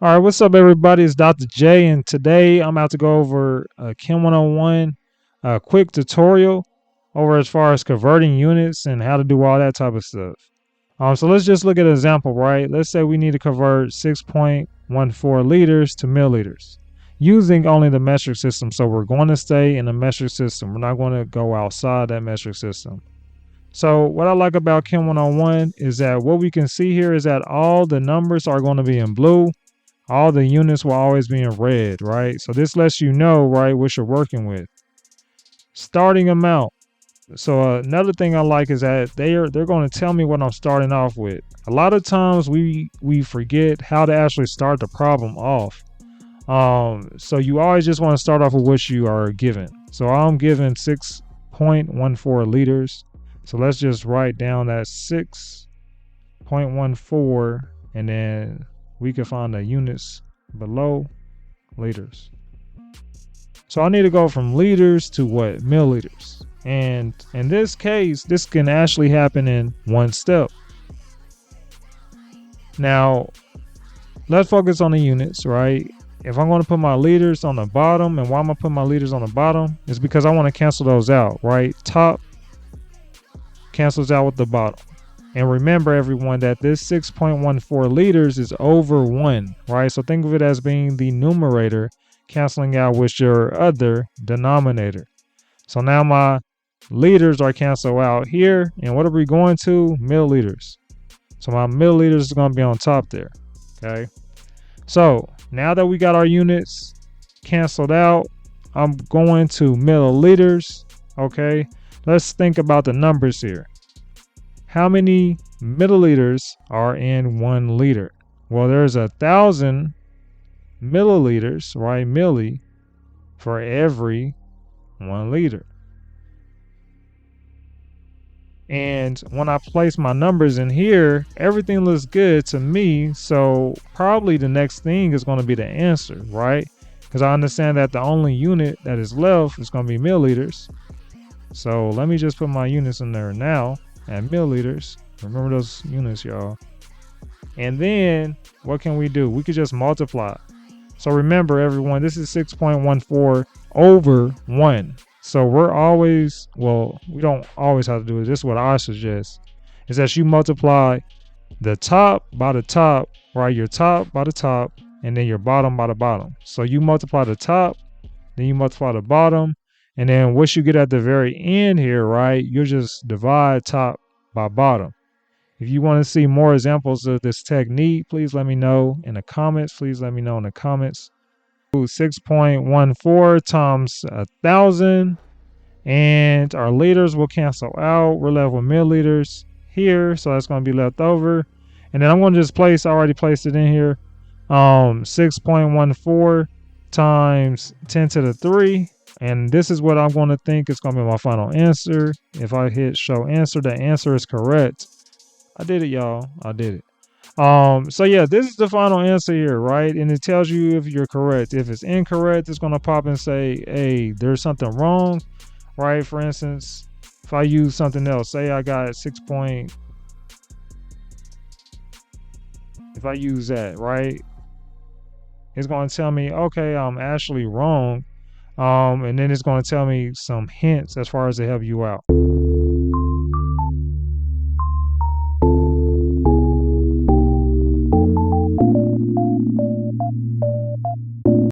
All right, what's up, everybody? It's Dr. J, and today I'm about to go over Chem 101, a quick tutorial over as far as converting units and how to do all that type of stuff. So let's just look at an example, right? Let's say we need to convert 6.14 liters to milliliters using only the metric system. So we're going to stay in the metric system. We're not going to go outside that metric system. So what I like about Chem 101 is that what we can see here is that all the numbers are going to be in blue. All the units will always be in red, right? So this lets you know, right, what you're working with. Starting amount. So another thing I like is that they're going to tell me what I'm starting off with. A lot of times we forget how to actually start the problem off. So you always just want to start off with what you are given. So I'm given 6.14 liters. So let's just write down that 6.14 and then we can find the units below liters. So I need to go from liters to what? Milliliters. And in this case, this can actually happen in one step. Now, let's focus on the units, right? If I'm going to put my liters on the bottom, and why am I putting my liters on the bottom? It's because I want to cancel those out, right? Top cancels out with the bottom. And remember, everyone, that this 6.14 liters is over 1, right? So think of it as being the numerator canceling out with your other denominator. So now my liters are canceled out here. And what are we going to? Milliliters. So my milliliters is going to be on top there, okay? So now that we got our units canceled out, I'm going to milliliters, okay? Let's think about the numbers here. How many milliliters are in 1 liter? Well, there's 1,000 milliliters, right? Milli for every 1 liter. And when I place my numbers in here, everything looks good to me. So probably the next thing is going to be the answer, right? Because I understand that the only unit that is left is going to be milliliters. So let me just put my units in there now. At milliliters. Remember those units, y'all. And then what can we do? We could just multiply. So remember, everyone, this is 6.14 over 1. So we're always, well, we don't always have to do it. This is what I suggest, is that you multiply the top by the top, right? Your top by the top, and then your bottom by the bottom. So you multiply the top, then you multiply the bottom, and then what you get at the very end here, right? You just divide top by bottom. If you want to see more examples of this technique, please let me know in the comments. 6.14 times 1,000, and our liters will cancel out. We're left with milliliters here, so that's going to be left over. And then I'm going to just place, I already placed it in here, 6.14 times 10 to the 3. And this is what I'm going to think is going to be my final answer. If I hit show answer, the answer is correct. I did it, y'all. I did it. So yeah, this is the final answer here, right? And it tells you if you're correct. If it's incorrect, it's going to pop and say, hey, there's something wrong, right? For instance, if I use something else, say I got 6 point, if I use that, right? It's going to tell me, okay, I'm actually wrong. And then it's going to tell me some hints as far as to help you out.